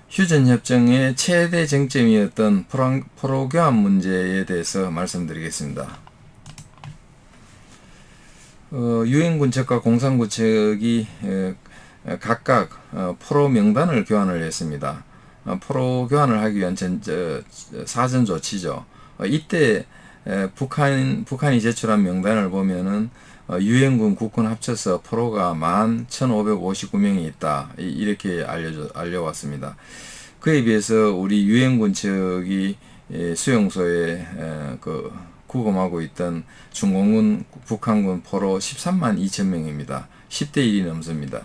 휴전협정의 최대 쟁점이었던 포로 교환 문제에 대해서 말씀드리겠습니다. 유엔군 측과 공산군 측이 각각 포로 명단을 교환을 했습니다. 포로 교환을 하기 위한 사전 조치죠. 이때 북한이 제출한 명단을 보면은 유엔군 국군 합쳐서 포로가 11,559명이 있다, 이렇게 알려왔습니다. 그에 비해서 우리 유엔군 측이 수용소에 구금하고 있던 중공군 북한군 포로 13만 2천 명입니다. 10대 1이 넘습니다.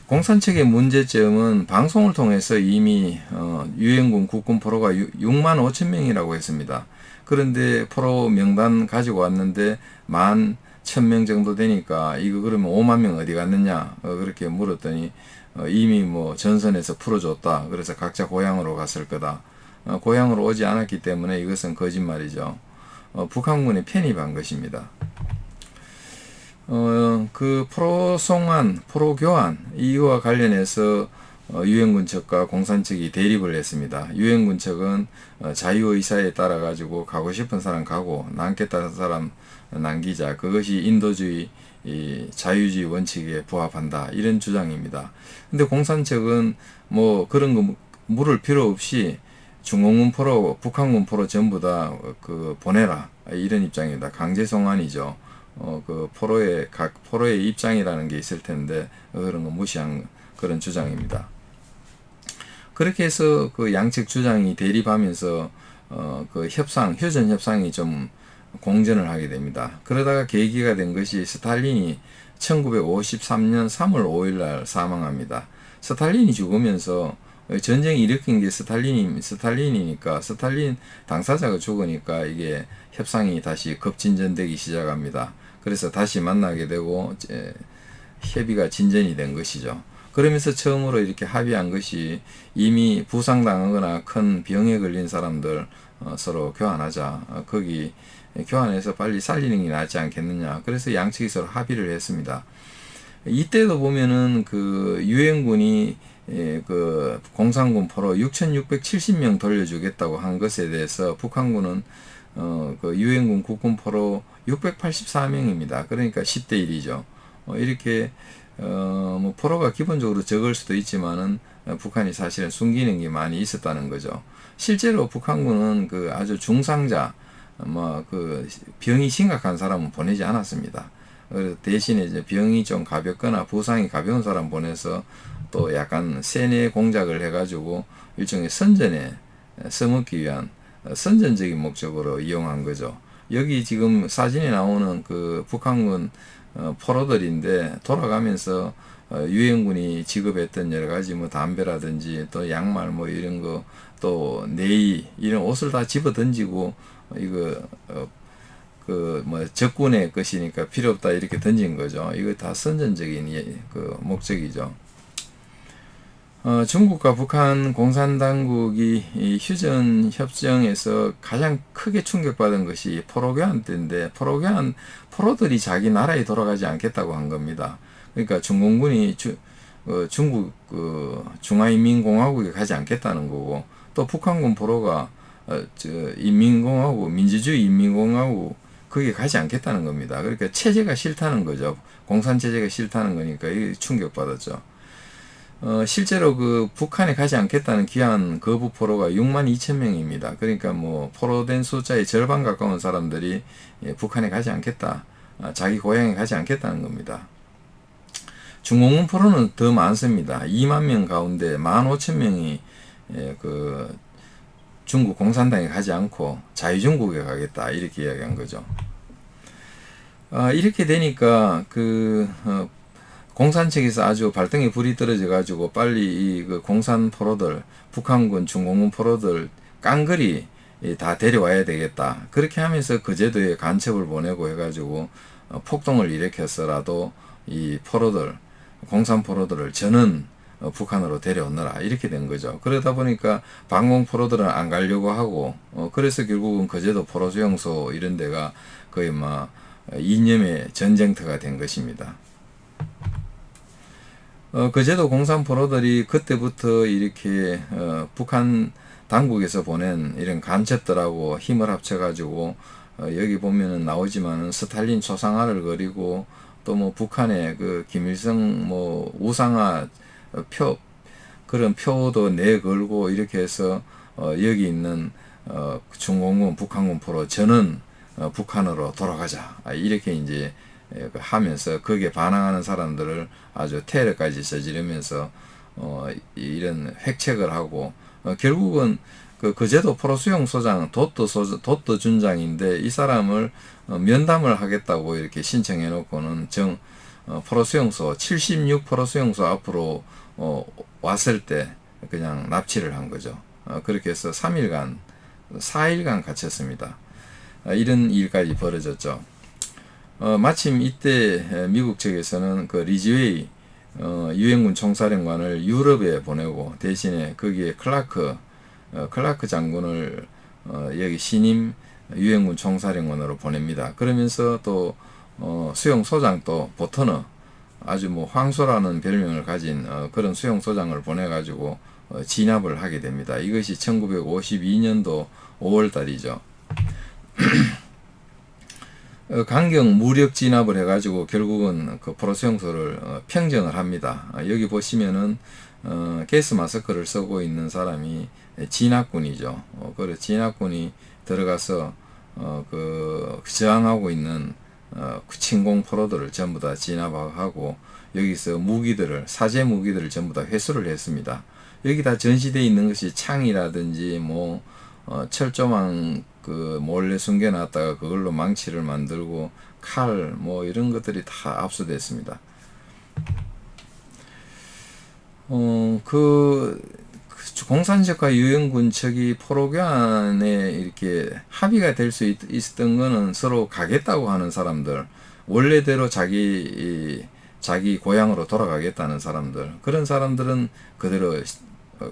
공산 측의 문제점은 방송을 통해서 이미 유엔군 국군 포로가 6만 5천 명이라고 했습니다. 그런데 포로 명단 가지고 왔는데 11,000명 정도 되니까 이거 그러면 5만 명 어디 갔느냐, 그렇게 물었더니 이미 뭐 전선에서 풀어줬다. 그래서 각자 고향으로 갔을 거다. 고향으로 오지 않았기 때문에 이것은 거짓말이죠. 북한군에 편입한 것입니다. 포로 송환, 포로 교환, 이와 관련해서 유엔군 측과 공산 측이 대립을 했습니다. 유엔군 측은 자유의사에 따라 가지고 가고 싶은 사람 가고 남겠다는 사람 남기자, 그것이 인도주의 자유주의 원칙에 부합한다, 이런 주장입니다. 근데 공산 측은 뭐 그런 거 물을 필요 없이 중공군 포로, 북한군 포로 전부 다 보내라, 이런 입장입니다. 강제 송환이죠. 각 포로의 입장이라는 게 있을 텐데 그런 거 무시한 그런 주장입니다. 그렇게 해서 양측 주장이 대립하면서 휴전 협상이 좀 공전을 하게 됩니다. 그러다가 계기가 된 것이 스탈린이 1953년 3월 5일 날 사망합니다. 스탈린이 죽으면서 전쟁이 일으킨 게 스탈린이니까, 스탈린 당사자가 죽으니까 이게 협상이 다시 급진전되기 시작합니다. 그래서 다시 만나게 되고 협의가 진전이 된 것이죠. 그러면서 처음으로 이렇게 합의한 것이, 이미 부상당하거나 큰 병에 걸린 사람들 서로 교환하자, 거기 교환해서 빨리 살리는 게 낫지 않겠느냐. 그래서 양측이 서로 합의를 했습니다. 이때도 보면은 유엔군이 공산군 포로 6,670명 돌려주겠다고 한 것에 대해서 북한군은 유엔군 국군 포로 684명입니다. 그러니까 10대 1이죠. 이렇게 뭐 포로가 기본적으로 적을 수도 있지만은 북한이 사실은 숨기는 게 많이 있었다는 거죠. 실제로 북한군은 아주 중상자, 병이 심각한 사람은 보내지 않았습니다. 그래서 대신에 이제 병이 좀 가볍거나 부상이 가벼운 사람 보내서 또 약간 세뇌 공작을 해가지고 일종의 선전에 써먹기 위한 선전적인 목적으로 이용한 거죠. 여기 지금 사진에 나오는 북한군 포로들인데, 돌아가면서 유엔군이 지급했던 여러 가지 담배라든지 또 양말 이런 거, 또 네이 이런 옷을 다 집어 던지고, 이거 적군의 것이니까 필요 없다, 이렇게 던진 거죠. 이거 다 선전적인 목적이죠. 중국과 북한 공산당국이 이 휴전 협정에서 가장 크게 충격받은 것이 포로 교환 때인데, 포로들이 자기 나라에 돌아가지 않겠다고 한 겁니다. 그러니까 중공군이 중국 중화인민공화국에 가지 않겠다는 거고, 또 북한군 포로가 인민공화국, 민주주의 인민공화국 거기에 가지 않겠다는 겁니다. 그러니까 체제가 싫다는 거죠. 공산 체제가 싫다는 거니까 이게 충격받았죠. 실제로 북한에 가지 않겠다는 귀한 거부 포로가 6만 2천 명입니다. 그러니까 포로된 숫자의 절반 가까운 사람들이 북한에 가지 않겠다, 자기 고향에 가지 않겠다는 겁니다. 중공군 포로는 더 많습니다. 2만 명 가운데 15,000명이 중국 공산당에 가지 않고 자유중국에 가겠다, 이렇게 이야기한 거죠. 이렇게 되니까 공산 측에서 아주 발등에 불이 떨어져 가지고 빨리 공산 포로들, 북한군, 중공군 포로들 깡그리 다 데려와야 되겠다. 그렇게 하면서 거제도에 간첩을 보내고 해가지고 폭동을 일으켜서라도 이 포로들, 공산 포로들을 저는 북한으로 데려오느라, 이렇게 된 거죠. 그러다 보니까 방공 포로들은 안 가려고 하고, 그래서 결국은 거제도 포로 수용소 이런 데가 거의 이념의 전쟁터가 된 것입니다. 그제도 공산포로들이 그때부터 이렇게 북한 당국에서 보낸 이런 간첩들하고 힘을 합쳐가지고 여기 보면은 나오지만은 스탈린 초상화를 그리고 또 뭐 북한의 그 김일성 뭐 우상화 그런 표도 내걸고 이렇게 해서 여기 있는 중공군 북한군 포로 저는 북한으로 돌아가자 이렇게 이제 하면서 거기에 반항하는 사람들을 아주 테러까지 저지르면서 이런 획책을 하고 결국은 그제도 포로수용 소장 도토 준장인데 이 사람을 면담을 하겠다고 이렇게 신청해 놓고는 포로수용소 76 포로수용소 앞으로 왔을 때 그냥 납치를 한 거죠. 그렇게 해서 4일간 갇혔습니다. 이런 일까지 벌어졌죠. 마침 이때 미국 측에서는 그 리즈웨이 유엔군 총사령관을 유럽에 보내고 대신에 거기에 클라크 장군을 여기 신임 유엔군 총사령관으로 보냅니다. 그러면서 또 수용소장 또 보터너 아주 뭐 황소라는 별명을 가진 그런 수용소장을 보내가지고 진압을 하게 됩니다. 이것이 1952년도 5월달이죠. 강경 무력 진압을 해가지고 결국은 그 포로수용소를 평정을 합니다. 여기 보시면은 가스 마스크를 쓰고 있는 사람이 진압군이죠. 그래 진압군이 들어가서 그 저항하고 있는 침공 포로들을 전부 다 진압하고 여기서 사제 무기들을 전부 다 회수를 했습니다. 여기 다 전시되어 있는 것이 창이라든지 뭐 철조망 그 몰래 숨겨놨다가 그걸로 망치를 만들고 칼 뭐 이런 것들이 다 압수됐습니다. 공산적과 유엔군 측이 포로교환에 이렇게 합의가 될 수 있었던 거는 서로 가겠다고 하는 사람들, 원래대로 자기 고향으로 돌아가겠다는 사람들, 그런 사람들은 그대로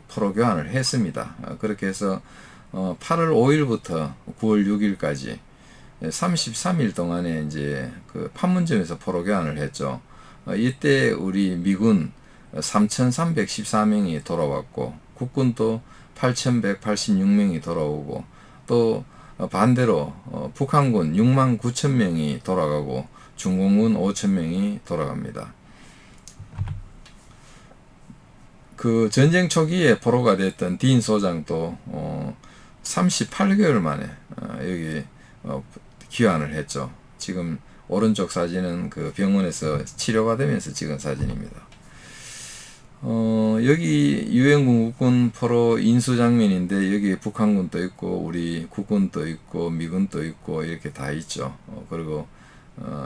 포로교환을 했습니다. 그렇게 해서 8월 5일부터 9월 6일까지 33일 동안에 이제 그 판문점에서 포로교환을 했죠. 이때 우리 미군 3,314명이 돌아왔고 국군도 8,186명이 돌아오고 또 반대로 북한군 69,000명이 돌아가고 중공군 5,000명이 돌아갑니다. 그 전쟁 초기에 포로가 됐던 딘 소장도 38개월 만에 여기 귀환을 했죠. 지금 오른쪽 사진은 그 병원에서 치료받으면서 찍은 사진입니다. 여기 유엔군 국군 포로 인수 장면인데 여기 북한군도 있고 우리 국군도 있고 미군도 있고 이렇게 다 있죠. 그리고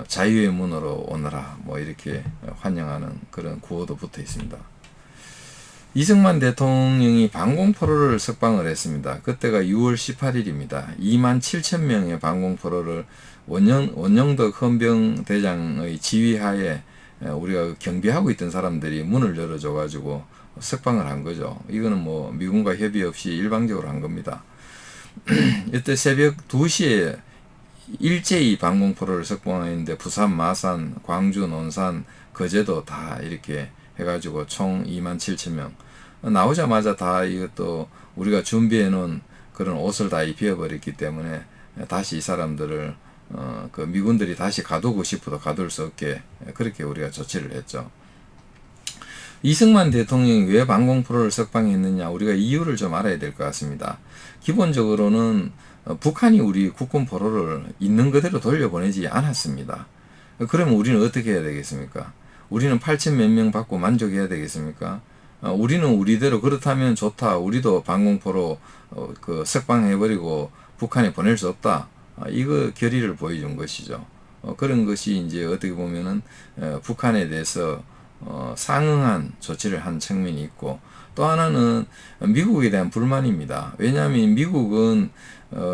자유의 문으로 오너라 뭐 이렇게 환영하는 그런 구호도 붙어 있습니다. 이승만 대통령이 반공포로를 석방을 했습니다. 그때가 6월 18일입니다. 27,000명의 반공포로를 원영덕 헌병대장의 지휘하에 우리가 경비하고 있던 사람들이 문을 열어줘가지고 석방을 한 거죠. 이거는 뭐 미군과 협의 없이 일방적으로 한 겁니다. 이때 새벽 2시에 일제히 반공포로를 석방했는데 부산, 마산, 광주, 논산, 거제도 다 이렇게 해가지고 총 27,000명 나오자마자 다 이것도 우리가 준비해 놓은 그런 옷을 다 입혀버렸기 때문에 다시 이 사람들을 그 미군들이 다시 가두고 싶어도 가둘 수 없게 그렇게 우리가 조치를 했죠. 이승만 대통령이 왜 반공포로를 석방했느냐 우리가 이유를 좀 알아야 될 것 같습니다. 기본적으로는 북한이 우리 국군 포로를 있는 그대로 돌려보내지 않았습니다. 그러면 우리는 어떻게 해야 되겠습니까? 우리는 8,000 몇 명 받고 만족해야 되겠습니까? 우리는 우리대로 그렇다면 좋다. 우리도 반공포로 그 석방해버리고 북한에 보낼 수 없다. 이거 결의를 보여준 것이죠. 그런 것이 이제 어떻게 보면은 북한에 대해서 상응한 조치를 한 측면이 있고 또 하나는 미국에 대한 불만입니다. 왜냐하면 미국은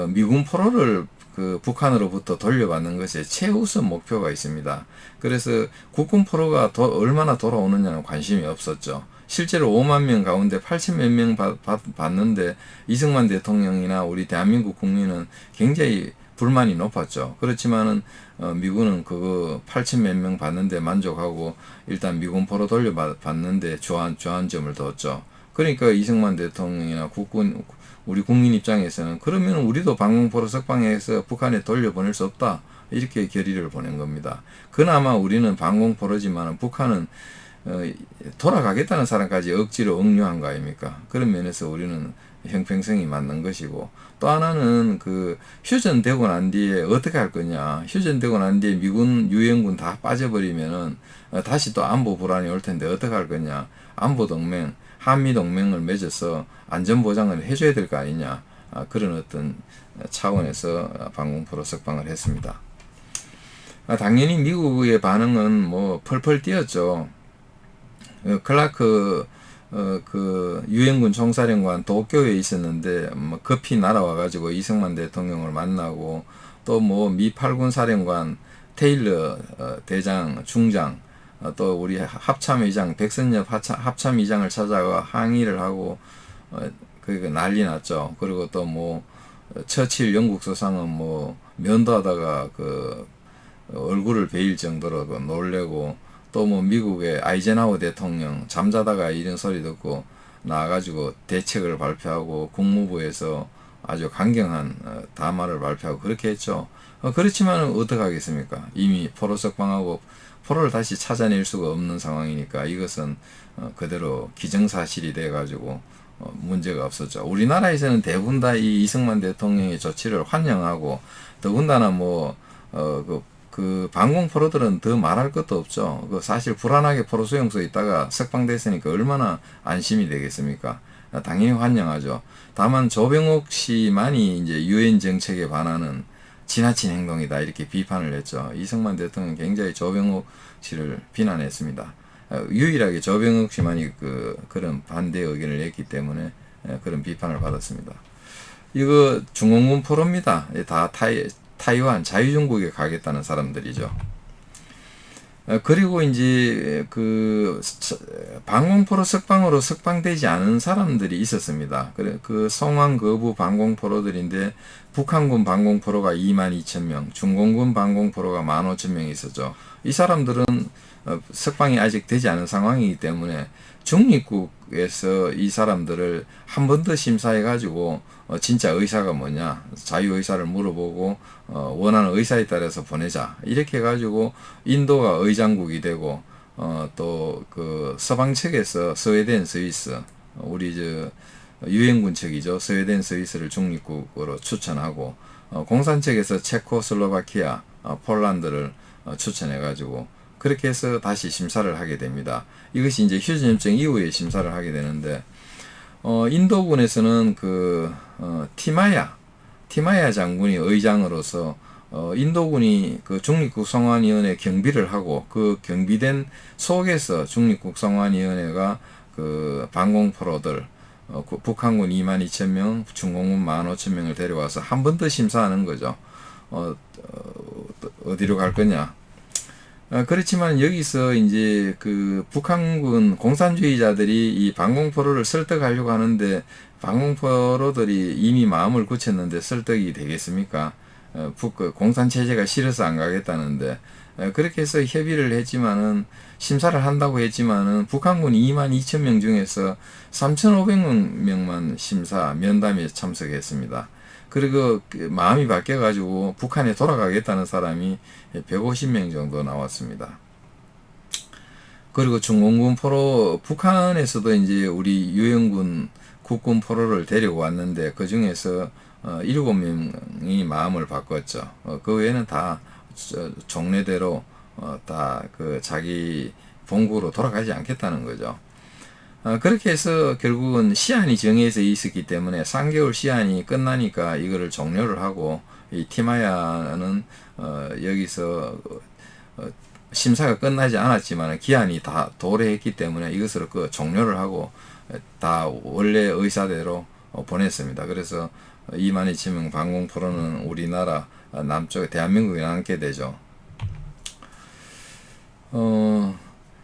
미군 포로를 그 북한으로부터 돌려받는 것에 최우선 목표가 있습니다. 그래서 국군 포로가 얼마나 돌아오느냐는 관심이 없었죠. 실제로 5만 명 가운데 8,000 몇 명 받는데 이승만 대통령이나 우리 대한민국 국민은 굉장히 불만이 높았죠. 그렇지만은 미군은 그거 8천 몇 명 받는데 만족하고 일단 미군 포로 돌려받는데 주안점을 뒀죠. 그러니까 이승만 대통령이나 우리 국민 입장에서는 그러면 우리도 방공포로 석방해서 북한에 돌려보낼 수 없다. 이렇게 결의를 보낸 겁니다. 그나마 우리는 방공포로지만 북한은 돌아가겠다는 사람까지 억지로 억류한 거 아닙니까? 그런 면에서 우리는 형평성이 맞는 것이고, 또 하나는 그 휴전되고 난 뒤에 어떻게 할 거냐. 휴전되고 난 뒤에 미군 유엔군 다 빠져버리면은 다시 또 안보 불안이 올 텐데 어떻게 할 거냐. 안보 동맹, 한미 동맹을 맺어서 안전 보장을 해줘야 될 거 아니냐. 그런 어떤 차원에서 방공포로 석방을 했습니다. 당연히 미국의 반응은 뭐 펄펄 뛰었죠. 클라크 그 유엔군 총사령관 도쿄에 있었는데 뭐 급히 날아와가지고 이승만 대통령을 만나고, 또 뭐 미 8군 사령관 테일러 대장 중장, 또 우리 합참의장 백선엽 합참의장을 찾아가 항의를 하고 그게 난리 났죠. 그리고 또 뭐 처칠 영국 수상은 뭐 면도하다가 그 얼굴을 베일 정도로 놀래고, 또 뭐 미국의 아이젠하워 대통령 잠자다가 이런 소리 듣고 나와가지고 대책을 발표하고 국무부에서 아주 강경한 담화를 발표하고 그렇게 했죠. 그렇지만 어떻게 하겠습니까? 이미 포로 석방하고 포로를 다시 찾아낼 수가 없는 상황이니까 이것은 그대로 기정사실이 돼가지고 문제가 없었죠. 우리나라에서는 대부분 다 이 이승만 대통령의 조치를 환영하고, 더군다나 뭐 그 방공포로들은 더 말할 것도 없죠. 그 사실 불안하게 포로 수용소에 있다가 석방됐으니까 얼마나 안심이 되겠습니까? 당연히 환영하죠. 다만 조병옥 씨만이 이제 유엔 정책에 반하는 지나친 행동이다 이렇게 비판을 했죠. 이승만 대통령은 굉장히 조병옥 씨를 비난했습니다. 유일하게 조병옥 씨만이 그런 반대 의견을 냈기 때문에 그런 비판을 받았습니다. 이거 중공군 포로입니다. 다 타이완 자유중국에 가겠다는 사람들이죠. 그리고 이제 그 방공포로 석방으로 석방되지 않은 사람들이 있었습니다. 그 성황 거부 방공포로들인데 북한군 방공포로가 22,000명, 중공군 방공포로가 15,000명 있었죠. 이 사람들은 석방이 아직 되지 않은 상황이기 때문에 중립국에서 이 사람들을 한 번 더 심사해가지고 진짜 의사가 뭐냐, 자유의사를 물어보고 원하는 의사에 따라서 보내자 이렇게 해가지고 인도가 의장국이 되고, 또 그 서방 측에서 스웨덴, 스위스, 우리 유엔군 측이죠. 스웨덴, 스위스를 중립국으로 추천하고, 공산 측에서 체코슬로바키아, 폴란드를 추천해가지고 그렇게 해서 다시 심사를 하게 됩니다. 이것이 이제 휴전협정 이후에 심사를 하게 되는데, 인도군에서는 티마야 장군이 의장으로서 인도군이 그 중립국성환위원회 경비를 하고, 그 경비된 속에서 중립국성환위원회가 그 방공포로들 북한군 22,000명, 중공군 15,000명을 데려와서 한 번 더 심사하는 거죠. 어디로 갈 거냐. 그렇지만 여기서 이제 그 북한군 공산주의자들이 이 방공포로를 설득하려고 하는데, 방공포로들이 이미 마음을 굳혔는데 설득이 되겠습니까? 공산체제가 싫어서 안 가겠다는데, 그렇게 해서 협의를 했지만은, 심사를 한다고 했지만은 북한군 22,000명 중에서 3,500명만 면담에 참석했습니다. 그리고 마음이 바뀌어가지고 북한에 돌아가겠다는 사람이 150명 정도 나왔습니다. 그리고 중공군 포로, 북한에서도 이제 우리 유엔군 국군 포로를 데리고 왔는데 그 중에서 7명이 마음을 바꿨죠. 그 외에는 다 종래대로 다 그 자기 본국으로 돌아가지 않겠다는 거죠. 그렇게 해서 결국은 시한이 정해져 있었기 때문에 3개월 시한이 끝나니까 이거를 종료를 하고, 이 티마야는 여기서 심사가 끝나지 않았지만 기한이 다 도래했기 때문에 이것을 종료를 하고 다 원래 의사대로 보냈습니다. 그래서 22,000명 방공포로는 우리나라 남쪽에 대한민국에 남게 되죠.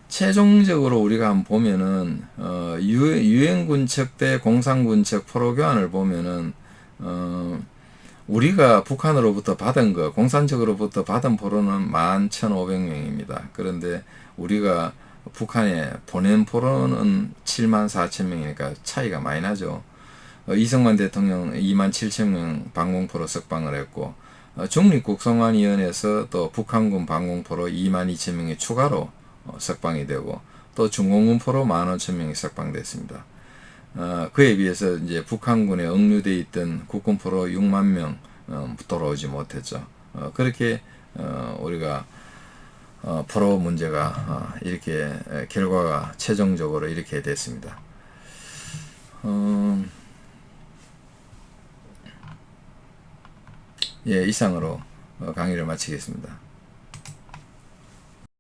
최종적으로 우리가 한번 보면은 유엔군 측 대 공산군 측 포로 교환을 보면은 우리가 북한으로부터 받은 거, 공산적으로부터 받은 포로는 11,500명입니다. 그런데 우리가 북한에 보낸 포로는 74,000명이니까 차이가 많이 나죠. 이승만 대통령 27,000명 방공포로 석방을 했고, 중립국성안위원회에서 또 북한군 방공포로 22,000명이 추가로 석방이 되고, 또 중공군포로 15,000명이 석방됐습니다. 그에 비해서 이제 북한군에 억류돼 있던 국군포로 6만 명 돌아오지 못했죠. 그렇게 우리가 포로 문제가 이렇게 결과가 최종적으로 이렇게 됐습니다. 예, 이상으로 강의를 마치겠습니다.